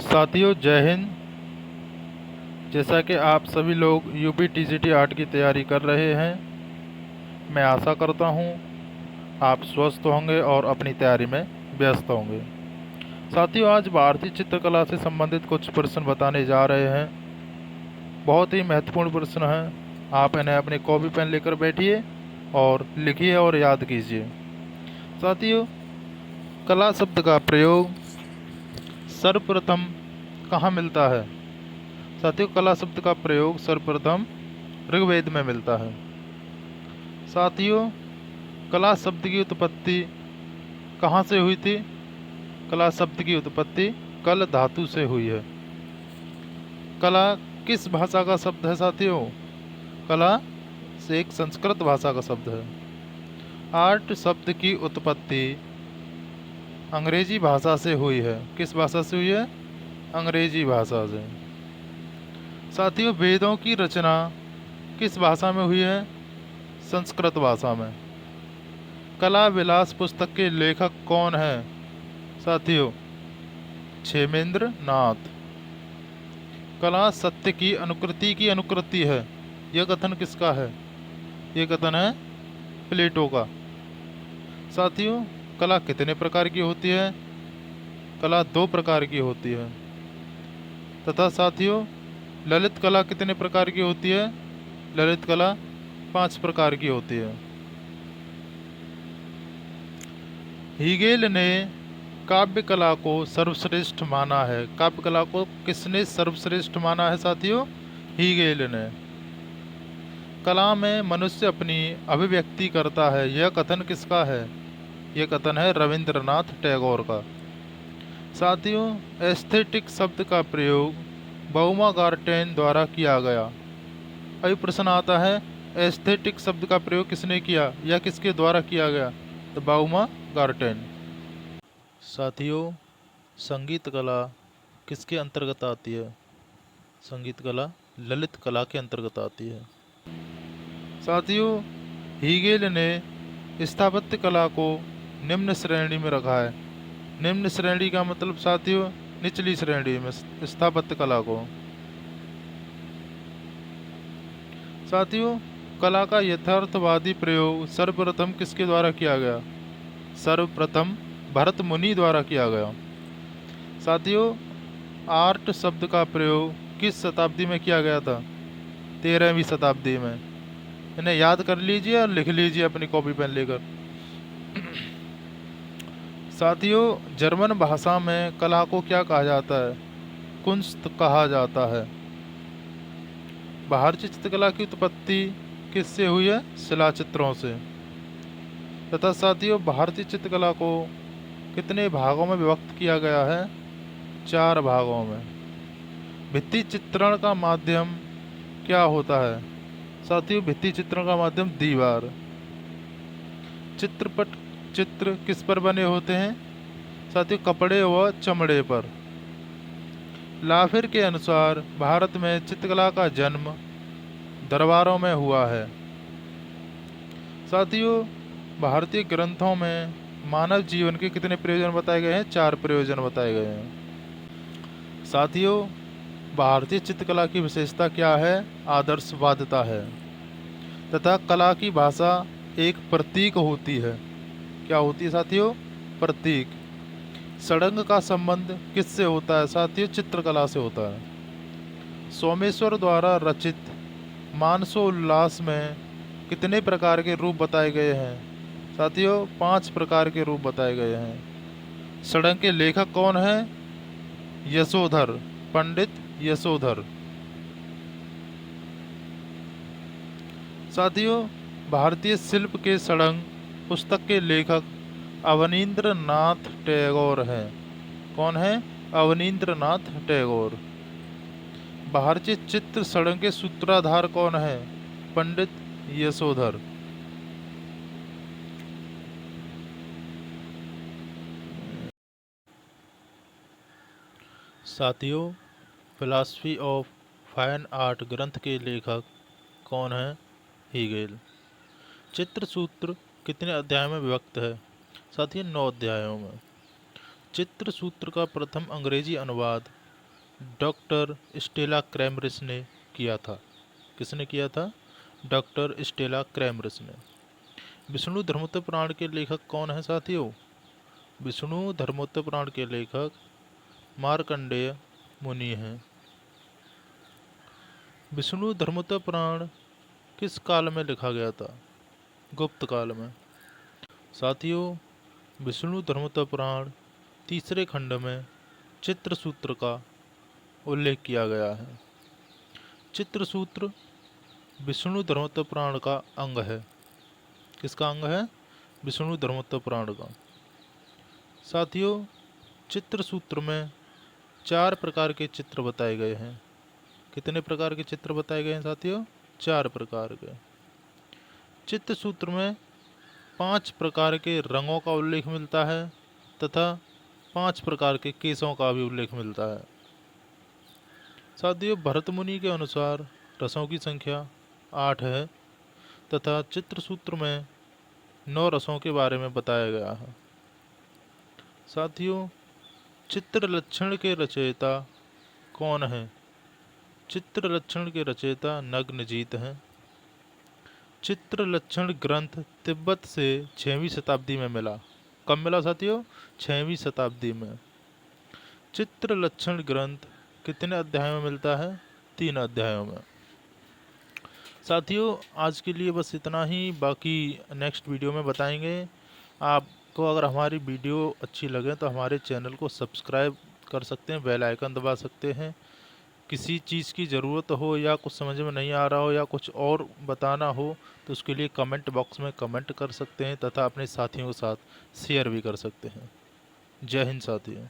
साथियों, जय हिंद। जैसा कि आप सभी लोग यूपी टीजीटी आर्ट की तैयारी कर रहे हैं, मैं आशा करता हूं आप स्वस्थ होंगे और अपनी तैयारी में व्यस्त होंगे। साथियों, आज भारतीय चित्रकला से संबंधित कुछ प्रश्न बताने जा रहे हैं। बहुत ही महत्वपूर्ण प्रश्न हैं। आप इन्हें अपनी कॉपी पेन लेकर बैठिए और लिखिए और याद कीजिए। साथियों, कला शब्द का प्रयोग सर्वप्रथम कहाँ मिलता है? साथियों, कला शब्द का प्रयोग सर्वप्रथम ऋग्वेद में मिलता है। साथियों, कला शब्द की उत्पत्ति कहाँ से हुई थी? कला शब्द की उत्पत्ति कल धातु से हुई है। कला किस भाषा का शब्द है? साथियों, कला से एक संस्कृत भाषा का शब्द है। आर्ट शब्द की उत्पत्ति अंग्रेजी भाषा से हुई है। किस भाषा से हुई है? अंग्रेजी भाषा से। साथियों, वेदों की रचना किस भाषा में हुई है? संस्कृत भाषा में। कला विलास पुस्तक के लेखक कौन हैं? साथियों, क्षेमेंद्र नाथ। कला सत्य की अनुकृति है, यह कथन किसका है? यह कथन है प्लेटो का। साथियों, कला कितने प्रकार की होती है? कला 2 प्रकार की होती है। तथा साथियों, ललित कला कितने प्रकार की होती है? ललित कला 5 प्रकार की होती है। हीगेल ने काव्य कला को सर्वश्रेष्ठ माना है। काव्य कला को किसने सर्वश्रेष्ठ माना है? साथियों, हीगेल ने। कला में मनुष्य अपनी अभिव्यक्ति करता है, यह कथन किसका है? यह कथन है रविंद्रनाथ टैगोर का। साथियों, एस्थेटिक शब्द का प्रयोग बाउमागार्टेन द्वारा किया गया। अभी प्रश्न आता है, एस्थेटिक शब्द का प्रयोग किसने किया या किसके द्वारा किया गया? तो बाउमागार्टेन। साथियों, संगीत कला किसके अंतर्गत आती है? संगीत कला ललित कला के अंतर्गत आती है। साथियों, हीगेल ने स्थापत्य कला को निम्न श्रेणी में रखा है। निम्न श्रेणी का मतलब साथियों निचली श्रेणी में स्थापत्य कला को। साथियों, कला का यथार्थवादी प्रयोग सर्वप्रथम किसके द्वारा किया गया? सर्वप्रथम भरत मुनि द्वारा किया गया। साथियों, आर्ट शब्द का प्रयोग किस शताब्दी में किया गया था? 13वीं शताब्दी में। इन्हें याद कर लीजिए और लिख लीजिए अपनी कॉपी पेन लेकर। साथियों, जर्मन भाषा में कला को क्या कहा जाता है? कुंस्त कहा जाता है। भारतीय चित्रकला की उत्पत्ति किससे हुई है? शिलाचित्रों से। तथा साथियों, भारतीय चित्रकला को कितने भागों में विभक्त किया गया है? 4 भागों में। भित्ति चित्रण का माध्यम क्या होता है? साथियों, भित्ति चित्रण का माध्यम दीवार। चित्र किस पर बने होते हैं? साथियों, कपड़े व चमड़े पर। लाफिर के अनुसार भारत में चित्रकला का जन्म दरबारों में हुआ है। साथियों, भारतीय ग्रंथों में मानव जीवन के कितने प्रयोजन बताए गए हैं? 4 प्रयोजन बताए गए हैं। साथियों, भारतीय चित्रकला की विशेषता क्या है? आदर्शवादिता है। तथा कला की भाषा एक प्रतीक होती है। क्या होती है साथियों? प्रतीक। षडंग का संबंध किससे होता है? साथियों, चित्रकला से होता है। सोमेश्वर द्वारा रचित मानसोल्लास में कितने प्रकार के रूप बताए गए हैं? साथियों, 5 प्रकार के रूप बताए गए हैं। षडंग के लेखक कौन है? यशोधर, पंडित यशोधर। साथियों, भारतीय शिल्प के षडंग पुस्तक के लेखक अवनींद्र नाथ टैगोर हैं। कौन है? अवनींद्र नाथ टैगोर। भारतीय चित्र षडंग के सूत्रधार कौन है? पंडित यशोधर। साथियों, फिलॉसफी ऑफ फाइन आर्ट ग्रंथ के लेखक कौन है? हीगेल। चित्र सूत्र कितने अध्याय में विभक्त है? साथियों, 9 अध्यायों में। चित्र सूत्र का प्रथम अंग्रेजी अनुवाद डॉक्टर स्टेला क्रैमरिस ने किया था। किसने किया था? डॉक्टर स्टेला क्रैमरिस ने। विष्णु धर्मोत्तर पुराण के लेखक कौन हैं साथियों? विष्णु धर्मोत्तर पुराण के लेखक मार्कंडेय मुनि हैं। विष्णु धर्मोत्तर पुराण किस काल में लिखा गया था? गुप्त काल में। साथियों, विष्णु धर्मोत्तर पुराण तीसरे खंड में चित्रसूत्र का उल्लेख किया गया है। चित्रसूत्र विष्णु धर्मोत्तर पुराण का अंग है। किसका अंग है? विष्णु धर्मोत्तर पुराण का। साथियों, चित्रसूत्र में 4 प्रकार के चित्र बताए गए हैं। कितने प्रकार के चित्र बताए गए हैं साथियों? 4 प्रकार के। चित्रसूत्र में 5 प्रकार के रंगों का उल्लेख मिलता है तथा 5 प्रकार के केसों का भी उल्लेख मिलता है। साथियों, भरत मुनि के अनुसार रसों की संख्या 8 है तथा चित्रसूत्र में 9 रसों के बारे में बताया गया है। साथियों, चित्रलक्षण के रचयिता कौन हैं? चित्रलक्षण के रचयिता नग्नजीत हैं। चित्रलक्षण ग्रंथ तिब्बत से 6वीं शताब्दी में मिला। कब मिला साथियों? 6वीं शताब्दी में। चित्रलक्षण ग्रंथ कितने अध्यायों में मिलता है? 3 अध्यायों में। साथियों, आज के लिए बस इतना ही, बाकी नेक्स्ट वीडियो में बताएंगे। आपको अगर हमारी वीडियो अच्छी लगे तो हमारे चैनल को सब्सक्राइब कर सकते हैं, बेल आइकन दबा सकते हैं। किसी चीज़ की ज़रूरत हो या कुछ समझ में नहीं आ रहा हो या कुछ और बताना हो तो उसके लिए कमेंट बॉक्स में कमेंट कर सकते हैं तथा अपने साथियों के साथ शेयर भी कर सकते हैं। जय हिंद साथियों।